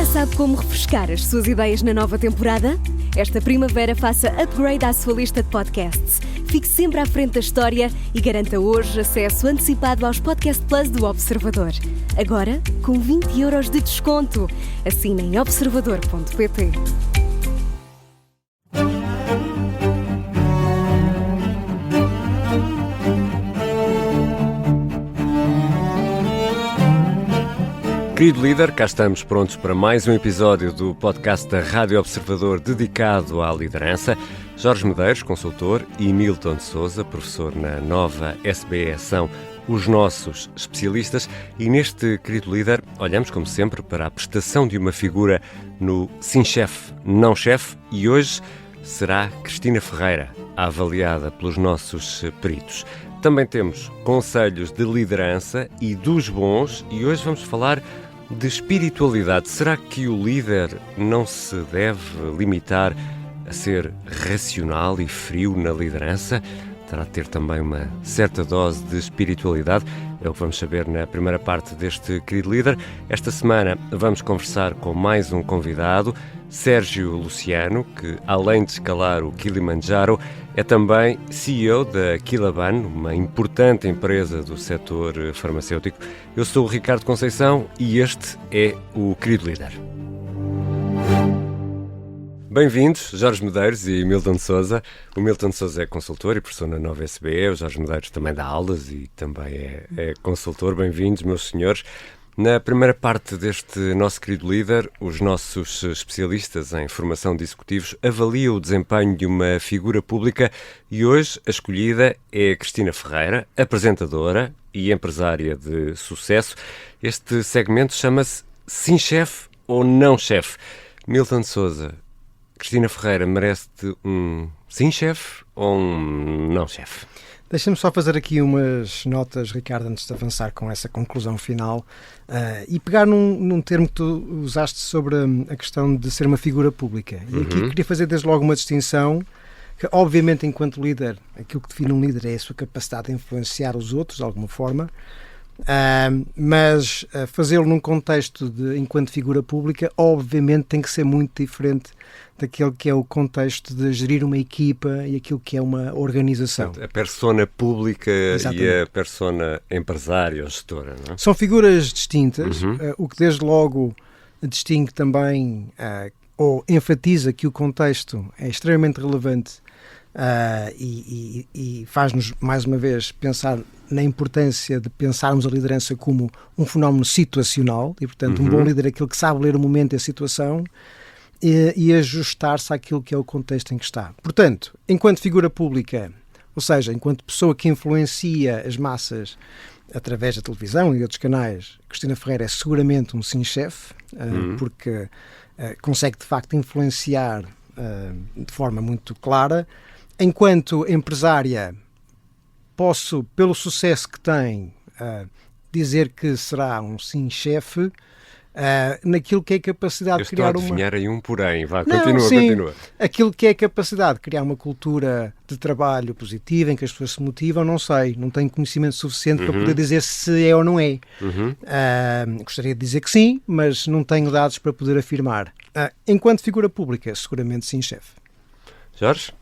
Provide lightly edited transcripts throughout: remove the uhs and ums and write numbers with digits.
Já sabe como refrescar as suas ideias na nova temporada? Esta primavera faça upgrade à sua lista de podcasts. Fique sempre à frente da história e garanta hoje acesso antecipado aos Podcast Plus do Observador. Agora, com 20€ de desconto. Assine em observador.pt. Querido líder, cá estamos prontos para mais um episódio do podcast da Rádio Observador dedicado à liderança. Jorge Medeiros, consultor, e Milton de Souza, professor na nova SBE, são os nossos especialistas. E neste Querido Líder, olhamos como sempre para a prestação de uma figura no sim chefe, não chefe, e hoje será Cristina Ferreira, a avaliada pelos nossos peritos. Também temos conselhos de liderança e dos bons, e hoje vamos falar de espiritualidade. Será que o líder não se deve limitar a ser racional e frio na liderança? Terá de ter também uma certa dose de espiritualidade? É o que vamos saber na primeira parte deste Querido Líder. Esta semana vamos conversar com mais um convidado, Sérgio Luciano, que além de escalar o Kilimanjaro, é também CEO da Kilaban, uma importante empresa do setor farmacêutico. Eu sou o Ricardo Conceição e este é o Querido Líder. Bem-vindos, Jorge Medeiros e Milton de Souza. O Milton de Souza é consultor e professor na nova SBE, o Jorge Medeiros também dá aulas e também é consultor. Bem-vindos, meus senhores. Na primeira parte deste nosso Querido Líder, os nossos especialistas em formação de executivos avaliam o desempenho de uma figura pública e hoje a escolhida é a Cristina Ferreira, apresentadora e empresária de sucesso. Este segmento chama-se Sim Chefe ou Não Chefe. Milton de Souza, Cristina Ferreira merece-te um sim chefe ou um não chefe? Deixa-me só fazer aqui umas notas, Ricardo, antes de avançar com essa conclusão final e pegar num termo que tu usaste sobre a questão de ser uma figura pública. E aqui queria fazer desde logo uma distinção que, obviamente, enquanto líder, aquilo que define um líder é a sua capacidade de influenciar os outros de alguma forma, mas fazê-lo num contexto de enquanto figura pública, obviamente tem que ser muito diferente daquele que é o contexto de gerir uma equipa e aquilo que é uma organização. A persona pública. Exatamente. E a persona empresária ou gestora, não é? São figuras distintas, o que desde logo distingue também ou enfatiza que o contexto é extremamente relevante e faz-nos, mais uma vez, pensar na importância de pensarmos a liderança como um fenómeno situacional e, portanto, um bom líder é aquele que sabe ler o momento e a situação e ajustar-se àquilo que é o contexto em que está. Portanto, enquanto figura pública, ou seja, enquanto pessoa que influencia as massas através da televisão e outros canais, Cristina Ferreira é seguramente um sim-chefe, porque consegue, de facto, influenciar de forma muito clara. Enquanto empresária, posso, pelo sucesso que tem, dizer que será um sim-chefe naquilo que é a capacidade de criar uma... Eu estou a adivinhar aí um porém. Vá, continua. Aquilo que é a capacidade de criar uma cultura de trabalho positiva, em que as pessoas se motivam, não sei. Não tenho conhecimento suficiente para poder dizer se é ou não é. Gostaria de dizer que sim, mas não tenho dados para poder afirmar. Enquanto figura pública, seguramente sim-chefe. Jorge?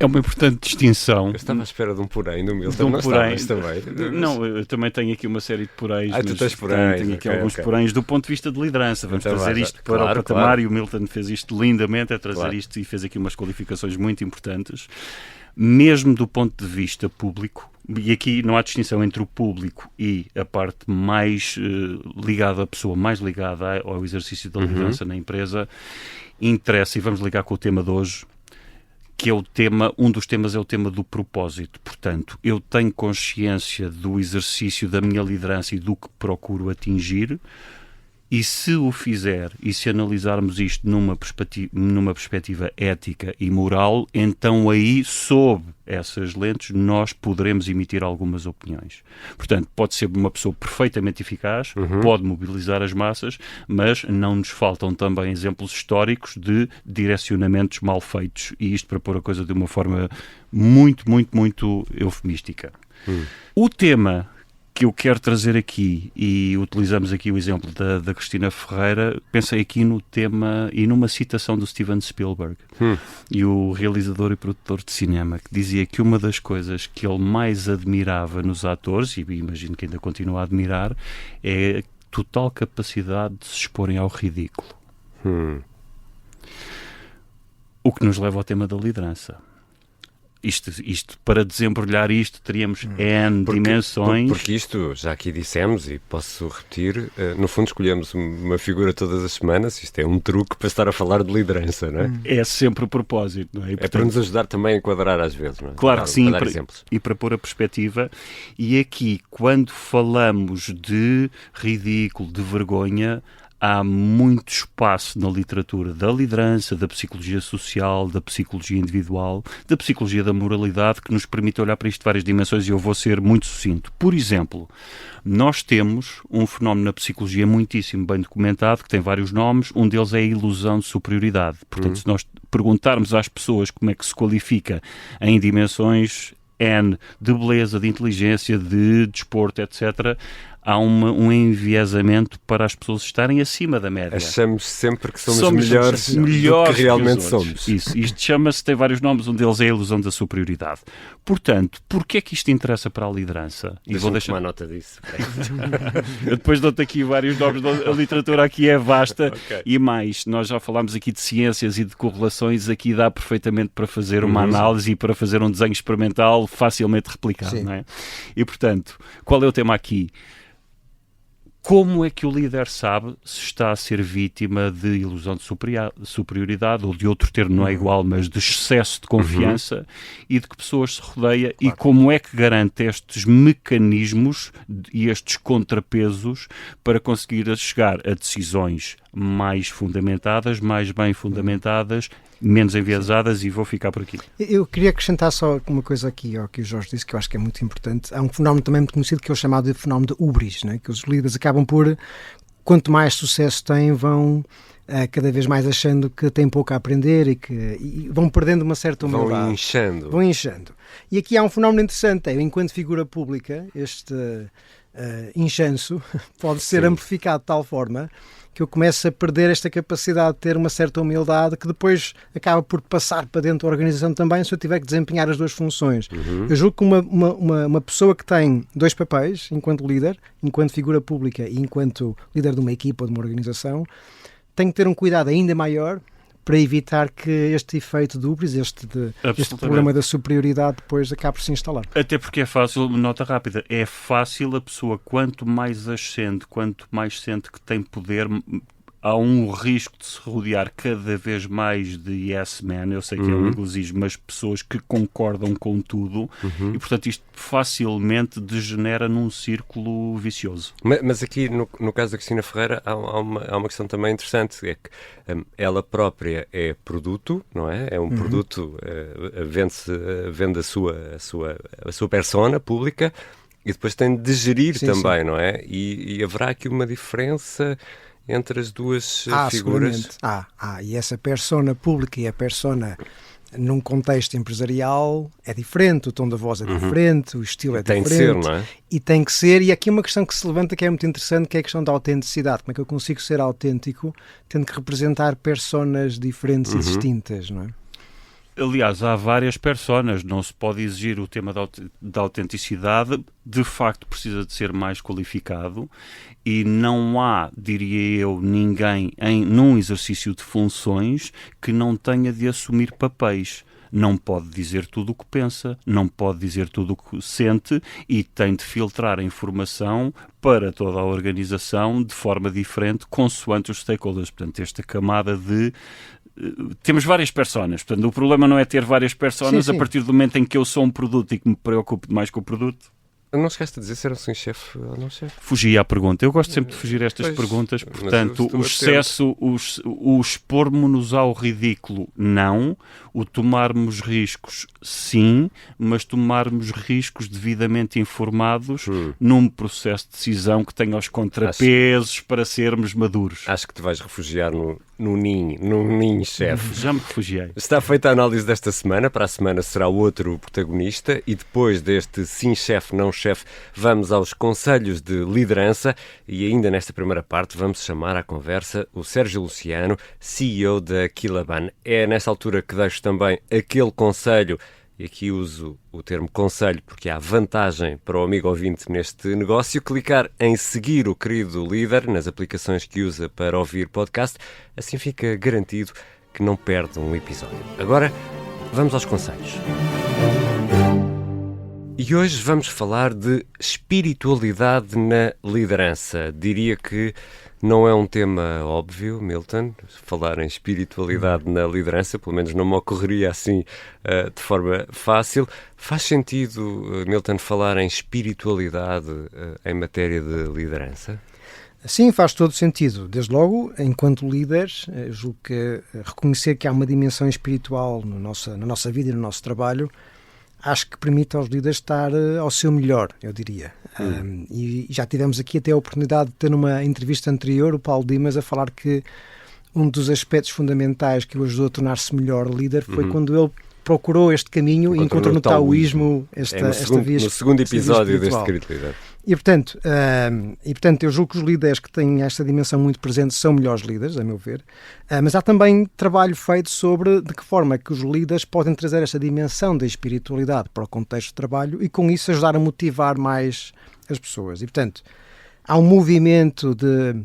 É uma importante distinção. Eu estava à espera de um porém do Milton, não estavas também? Não, eu também tenho aqui uma série de poréns. Tu tens poréns. Tenho aqui alguns poréns do ponto de vista de liderança. Vamos trazer isto para o patamar, claro. E o Milton fez isto lindamente, trazer isto e fez aqui umas qualificações muito importantes. Mesmo do ponto de vista público, e aqui não há distinção entre o público e a parte mais ligada, a pessoa mais ligada ao exercício da liderança na empresa, interessa, e vamos ligar com o tema de hoje, que é o tema, um dos temas é o tema do propósito. Portanto, eu tenho consciência do exercício da minha liderança e do que procuro atingir, e se o fizer, e se analisarmos isto numa perspectiva ética e moral, então aí, sob essas lentes, nós poderemos emitir algumas opiniões. Portanto, pode ser uma pessoa perfeitamente eficaz, pode mobilizar as massas, mas não nos faltam também exemplos históricos de direcionamentos mal feitos, e isto para pôr a coisa de uma forma muito eufemística. O tema que eu quero trazer aqui, e utilizamos aqui o exemplo da Cristina Ferreira, pensei aqui no tema e numa citação do Steven Spielberg, e o realizador e produtor de cinema, que dizia que uma das coisas que ele mais admirava nos atores, e imagino que ainda continua a admirar, é a total capacidade de se exporem ao ridículo. O que nos leva ao tema da liderança. Isto para desembrulhar isto, teríamos N dimensões. Porque isto, já aqui dissemos, e posso repetir, no fundo escolhemos uma figura todas as semanas, isto é um truque para estar a falar de liderança, não é? É sempre o propósito, não é? E, portanto, para nos ajudar também a enquadrar às vezes, não é? Claro que sim, e para pôr a perspectiva. E aqui, quando falamos de ridículo, de vergonha, há muito espaço na literatura da liderança, da psicologia social, da psicologia individual, da psicologia da moralidade, que nos permite olhar para isto de várias dimensões, e eu vou ser muito sucinto. Por exemplo, nós temos um fenómeno na psicologia muitíssimo bem documentado, que tem vários nomes, um deles é a ilusão de superioridade. Portanto, se nós perguntarmos às pessoas como é que se qualifica em dimensões N, de beleza, de inteligência, de desporto, etc., há um enviesamento para as pessoas estarem acima da média. Achamos sempre que somos melhores do que realmente somos. Isso. Isto chama-se, tem vários nomes, um deles é a ilusão da superioridade. Portanto, porquê é que isto interessa para a liderança? E vou deixar uma nota disso. Eu depois dou-te aqui vários nomes, a literatura aqui é vasta, okay. E mais, nós já falámos aqui de ciências e de correlações, aqui dá perfeitamente para fazer uma análise e para fazer um desenho experimental facilmente replicado, não é? E, portanto, qual é o tema aqui? Como é que o líder sabe se está a ser vítima de ilusão de superioridade, ou de outro termo não é igual, mas de excesso de confiança, e de que pessoas se rodeia, claro. E como é que garante estes mecanismos e estes contrapesos para conseguir chegar a decisões mais fundamentadas, mais bem fundamentadas, menos enviesadas, e vou ficar por aqui. Eu queria acrescentar só uma coisa aqui ao que o Jorge disse, que eu acho que é muito importante. Há um fenómeno também muito conhecido que é o chamado de fenómeno de hubris, né? Que os líderes acabam por, quanto mais sucesso têm, vão cada vez mais achando que têm pouco a aprender e vão perdendo uma certa humildade. Vão inchando. E aqui há um fenómeno interessante, enquanto figura pública, este inchanço pode ser amplificado de tal forma que eu começo a perder esta capacidade de ter uma certa humildade, que depois acaba por passar para dentro da organização também, se eu tiver que desempenhar as duas funções. Eu julgo que uma pessoa que tem dois papéis, enquanto líder, enquanto figura pública e enquanto líder de uma equipa ou de uma organização, tem que ter um cuidado ainda maior para evitar que este efeito de hubris, este problema da superioridade depois acabe por se instalar. Até porque é fácil, nota rápida, é fácil a pessoa, quanto mais ascende, quanto mais sente que tem poder, há um risco de se rodear cada vez mais de yes man, eu sei que é um inglesismo, mas pessoas que concordam com tudo, e portanto isto facilmente degenera num círculo vicioso. Mas aqui no caso da Cristina Ferreira há uma questão também interessante, é que ela própria é produto, não é? É um produto, vende a sua persona pública, e depois tem de gerir também, não é? E haverá aqui uma diferença entre as duas figuras? E essa persona pública e a persona num contexto empresarial é diferente, o tom da voz é diferente, o estilo é diferente. Tem de ser, não é? E tem que ser, e aqui uma questão que se levanta que é muito interessante, que é a questão da autenticidade. Como é que eu consigo ser autêntico tendo que representar personas diferentes e distintas, não é? Aliás, há várias personas, não se pode exigir o tema da autenticidade, de facto precisa de ser mais qualificado, e não há, diria eu, ninguém num exercício de funções que não tenha de assumir papéis. Não pode dizer tudo o que pensa, não pode dizer tudo o que sente, e tem de filtrar a informação para toda a organização de forma diferente, consoante os stakeholders. Portanto, esta camada de... Temos várias personas, portanto o problema não é ter várias personas a partir do momento em que eu sou um produto e que me preocupo mais com o produto. Não chegaste a dizer se era um chefe ou não chefe? Fugi à pergunta. Eu gosto sempre de fugir a estas perguntas, portanto o excesso, o expor-nos ao ridículo, não. o tomarmos riscos, sim, mas tomarmos riscos devidamente informados num processo de decisão que tenha os contrapesos para sermos maduros. Acho que te vais refugiar num ninho chefe. Já me refugiei. Está feita a análise desta semana. Para a semana será outro protagonista e depois deste sim chefe, não chefe, vamos aos conselhos de liderança e ainda nesta primeira parte vamos chamar à conversa o Sérgio Luciano, CEO da Kilaban. É nesta altura que deixo também aquele conselho, e aqui uso o termo conselho porque há vantagem para o amigo ouvinte neste negócio, clicar em seguir o querido líder nas aplicações que usa para ouvir podcast, assim fica garantido que não perde um episódio. Agora, vamos aos conselhos. E hoje vamos falar de espiritualidade na liderança. Diria que não é um tema óbvio, Milton, falar em espiritualidade na liderança, pelo menos não me ocorreria assim de forma fácil. Faz sentido, Milton, falar em espiritualidade em matéria de liderança? Sim, faz todo sentido. Desde logo, enquanto líderes, julgo que reconhecer que há uma dimensão espiritual na nossa vida e no nosso trabalho, acho que permite aos líderes estar ao seu melhor, eu diria. E já tivemos aqui até a oportunidade de ter numa entrevista anterior o Paulo Dimas a falar que um dos aspectos fundamentais que o ajudou a tornar-se melhor líder foi quando ele procurou este caminho e encontrou no taoísmo esta via. No segundo episódio deste querido líder. E portanto, eu julgo que os líderes que têm esta dimensão muito presente são melhores líderes, a meu ver, mas há também trabalho feito sobre de que forma é que os líderes podem trazer esta dimensão da espiritualidade para o contexto de trabalho e com isso ajudar a motivar mais as pessoas. E portanto, há um movimento de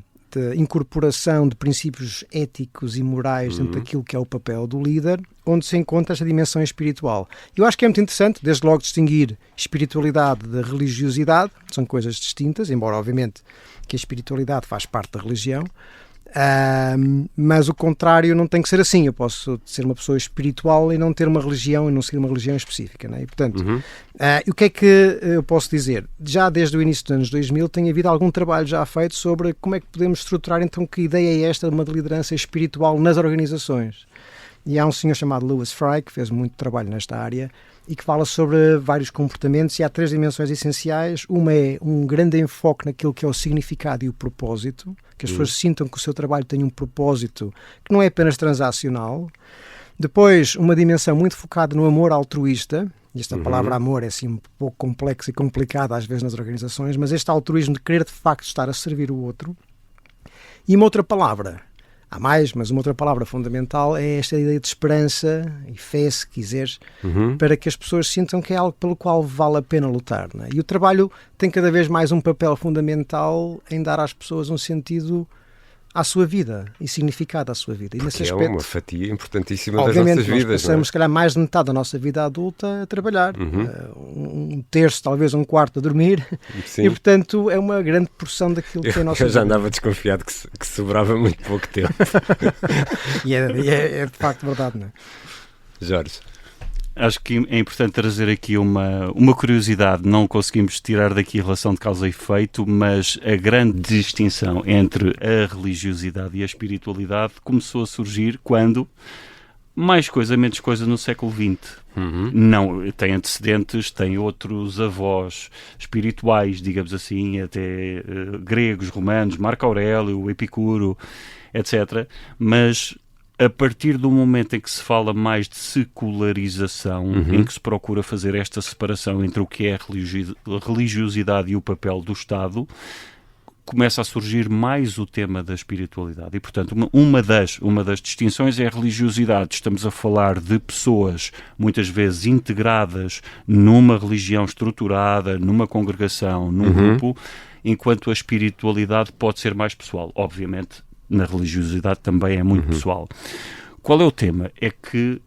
incorporação de princípios éticos e morais dentro daquilo que é o papel do líder, onde se encontra esta dimensão espiritual. Eu acho que é muito interessante, desde logo, distinguir espiritualidade da religiosidade, são coisas distintas, embora, obviamente, que a espiritualidade faz parte da religião, mas o contrário não tem que ser assim. Eu posso ser uma pessoa espiritual e não ter uma religião e não seguir uma religião específica, não é? E, portanto, o que é que eu posso dizer? Já desde o início dos anos 2000 tem havido algum trabalho já feito sobre como é que podemos estruturar, então, que ideia é esta de uma liderança espiritual nas organizações. E há um senhor chamado Lewis Fry que fez muito trabalho nesta área e que fala sobre vários comportamentos e há 3 dimensões essenciais. Uma é um grande enfoque naquilo que é o significado e o propósito, que as pessoas sintam que o seu trabalho tem um propósito que não é apenas transacional. Depois, uma dimensão muito focada no amor altruísta, e esta palavra amor é assim um pouco complexa e complicada às vezes nas organizações, mas este altruísmo de querer de facto estar a servir o outro. E uma outra palavra, há mais, mas uma outra palavra fundamental é esta ideia de esperança e fé, se quiseres, para que as pessoas sintam que é algo pelo qual vale a pena lutar, não é? E o trabalho tem cada vez mais um papel fundamental em dar às pessoas um sentido à sua vida e significado à sua vida. E nesse aspecto, é uma fatia importantíssima das obviamente, nossas vidas. Nós passamos, se calhar, mais de metade da nossa vida adulta a trabalhar. Um terço, talvez um quarto a dormir. Sim. E, portanto, é uma grande porção daquilo que é a nossa vida. Eu já andava desconfiado que sobrava muito pouco tempo. E é de facto verdade, não é? Jorge. Acho que é importante trazer aqui uma curiosidade. Não conseguimos tirar daqui a relação de causa e efeito, mas a grande distinção entre a religiosidade e a espiritualidade começou a surgir quando, mais coisa, menos coisa, no século XX. Não, tem antecedentes, tem outros avós espirituais, digamos assim, até gregos, romanos, Marco Aurélio, Epicuro, etc. Mas a partir do momento em que se fala mais de secularização, em que se procura fazer esta separação entre o que é a religiosidade e o papel do Estado, começa a surgir mais o tema da espiritualidade. E, portanto, uma das distinções é a religiosidade. Estamos a falar de pessoas, muitas vezes integradas numa religião estruturada, numa congregação, num grupo, enquanto a espiritualidade pode ser mais pessoal. Obviamente, na religiosidade também é muito pessoal. Qual é o tema? É que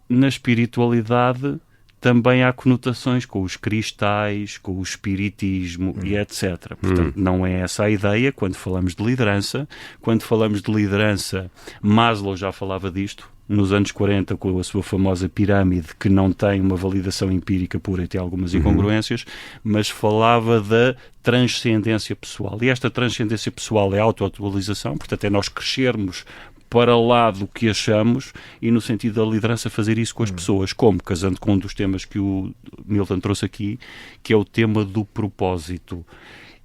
na espiritualidade também há conotações com os cristais, com o espiritismo e etc. Portanto, não é essa a ideia quando falamos de liderança. Quando falamos de liderança, Maslow já falava disto nos anos 40 com a sua famosa pirâmide, que não tem uma validação empírica pura e tem algumas incongruências, mas falava da transcendência pessoal. E esta transcendência pessoal é a autoatualização, portanto é nós crescermos para lá do que achamos e no sentido da liderança fazer isso com as pessoas, como, casando com um dos temas que o Milton trouxe aqui, que é o tema do propósito.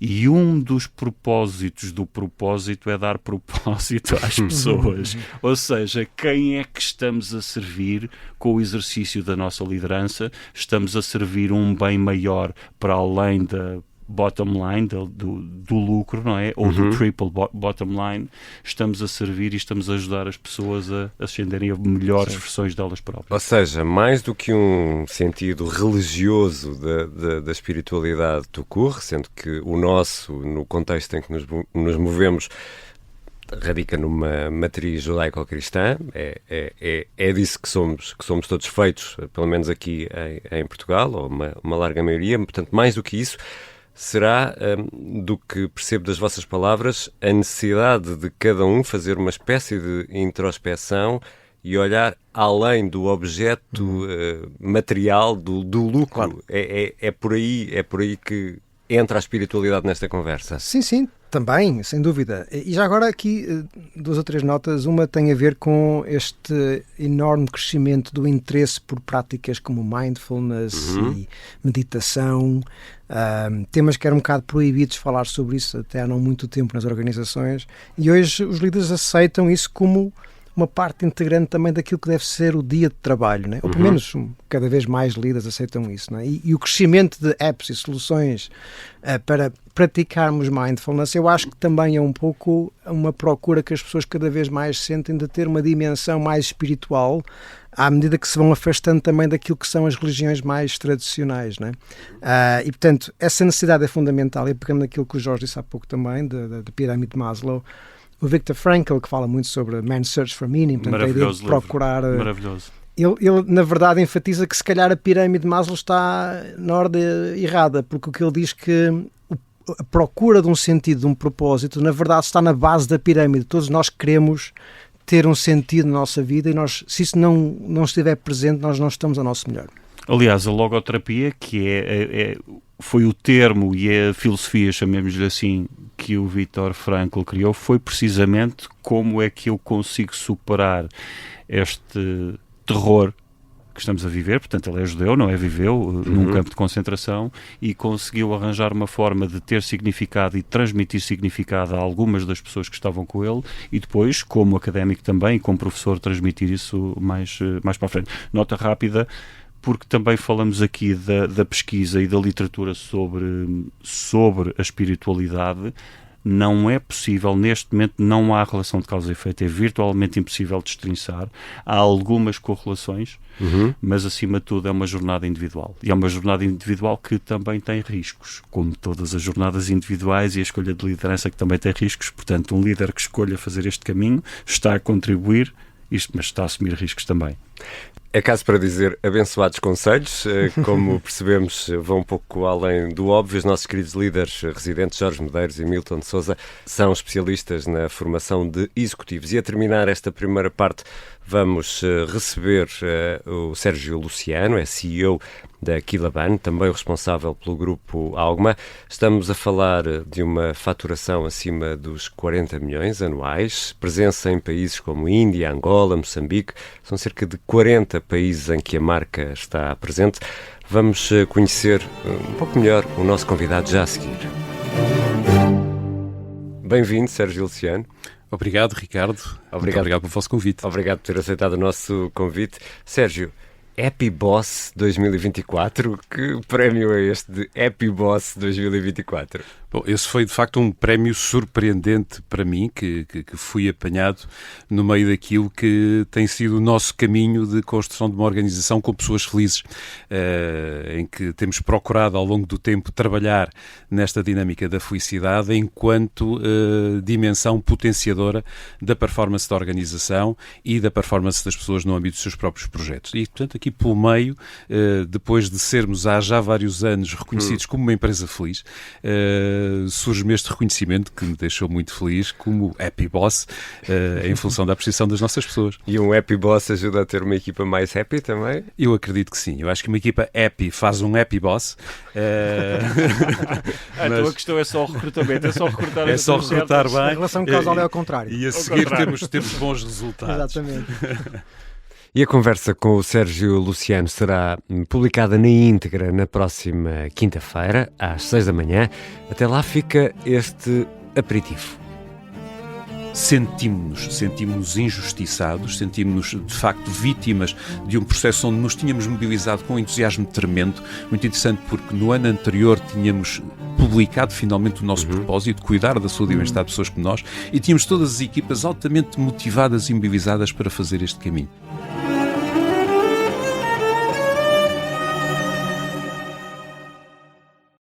E um dos propósitos do propósito é dar propósito às pessoas. Ou seja, quem é que estamos a servir com o exercício da nossa liderança? Estamos a servir um bem maior para além da bottom line, do lucro, não é? Ou do triple bottom line. Estamos a servir e estamos a ajudar as pessoas a ascenderem a melhores versões delas próprias. Ou seja, mais do que um sentido religioso da espiritualidade do Curre, sendo que o nosso, no contexto em que nos movemos, radica numa matriz judaico-cristã, é disso que somos todos feitos, pelo menos aqui em Portugal, ou uma larga maioria. Portanto, mais do que isso, será, do que percebo das vossas palavras, a necessidade de cada um fazer uma espécie de introspeção e olhar além do objeto material, do lucro. Claro. É por aí que entra a espiritualidade nesta conversa. Sim, também, sem dúvida. E já agora aqui 2 ou 3 notas. Uma tem a ver com este enorme crescimento do interesse por práticas como mindfulness e meditação, temas que eram um bocado proibidos falar sobre isso até há não muito tempo nas organizações, e hoje os líderes aceitam isso como uma parte integrante também daquilo que deve ser o dia de trabalho, né? Ou pelo menos cada vez mais líderes aceitam isso, né? E o crescimento de apps e soluções para praticarmos mindfulness, eu acho que também é um pouco uma procura que as pessoas cada vez mais sentem de ter uma dimensão mais espiritual, à medida que se vão afastando também daquilo que são as religiões mais tradicionais, né? E portanto, essa necessidade é fundamental, e pegando naquilo que o Jorge disse há pouco também, da pirâmide de Maslow. O Viktor Frankl, que fala muito sobre Man's Search for Meaning, portanto, a ideia de procurar... Maravilhoso. Ele, na verdade, enfatiza que se calhar a pirâmide de Maslow está na ordem errada, porque o que ele diz que a procura de um sentido, de um propósito, na verdade está na base da pirâmide. Todos nós queremos ter um sentido na nossa vida e se isso não estiver presente, nós não estamos ao nosso melhor. Aliás, a logoterapia, que foi o termo e a filosofia, chamemos-lhe assim, que o Viktor Frankl criou, foi precisamente como é que eu consigo superar este terror que estamos a viver. Portanto, ele é judeu, não é? Viveu num campo de concentração e conseguiu arranjar uma forma de ter significado e transmitir significado a algumas das pessoas que estavam com ele, e depois, como académico também, como professor, transmitir isso mais para a frente. Nota rápida, porque também falamos aqui da pesquisa e da literatura sobre a espiritualidade. Não é possível, neste momento não há relação de causa e efeito, é virtualmente impossível destrinçar. Há algumas correlações, mas acima de tudo é uma jornada individual. E é uma jornada individual que também tem riscos, como todas as jornadas individuais, e a escolha de liderança que também tem riscos. Portanto, um líder que escolha fazer este caminho está a contribuir, mas está a assumir riscos também. É caso para dizer abençoados conselhos, como percebemos vão um pouco além do óbvio. Os nossos queridos líderes residentes, Jorge Medeiros e Milton de Sousa, são especialistas na formação de executivos. E a terminar esta primeira parte, vamos receber o Sérgio Luciano, é CEO da Kilaban, também responsável pelo grupo Augma. Estamos a falar de uma faturação acima dos 40 milhões anuais, presença em países como Índia, Angola, Moçambique. São cerca de 40 países em que a marca está presente. Vamos conhecer um pouco melhor o nosso convidado já a seguir. Bem-vindo, Sérgio Luciano. Obrigado, Ricardo. Obrigado pelo vosso convite. Obrigado por ter aceitado o nosso convite. Sérgio, Happy Boss 2024, que prémio é este de Happy Boss 2024? Bom, esse foi de facto um prémio surpreendente para mim, que fui apanhado no meio daquilo que tem sido o nosso caminho de construção de uma organização com pessoas felizes, em que temos procurado ao longo do tempo trabalhar nesta dinâmica da felicidade enquanto dimensão potenciadora da performance da organização e da performance das pessoas no âmbito dos seus próprios projetos. E, portanto, aqui pelo meio, depois de sermos há já vários anos reconhecidos como uma empresa feliz, surge-me este reconhecimento que me deixou muito feliz como Happy Boss, em função da apreciação das nossas pessoas. E um Happy Boss ajuda a ter uma equipa mais happy também? Eu acredito que sim. Eu acho que uma equipa happy faz um Happy Boss. Então a questão é só o recrutamento, é só recrutar bem. A relação causal é ao contrário. E a seguir temos bons resultados. Exatamente. E a conversa com o Sérgio Luciano será publicada na íntegra na próxima quinta-feira, às 6 da manhã. Até lá fica este aperitivo. Sentimos-nos injustiçados, sentimos-nos de facto vítimas de um processo onde nos tínhamos mobilizado com um entusiasmo tremendo, muito interessante porque no ano anterior tínhamos publicado finalmente o nosso propósito, cuidar da saúde e bem-estar de pessoas como nós, e tínhamos todas as equipas altamente motivadas e mobilizadas para fazer este caminho.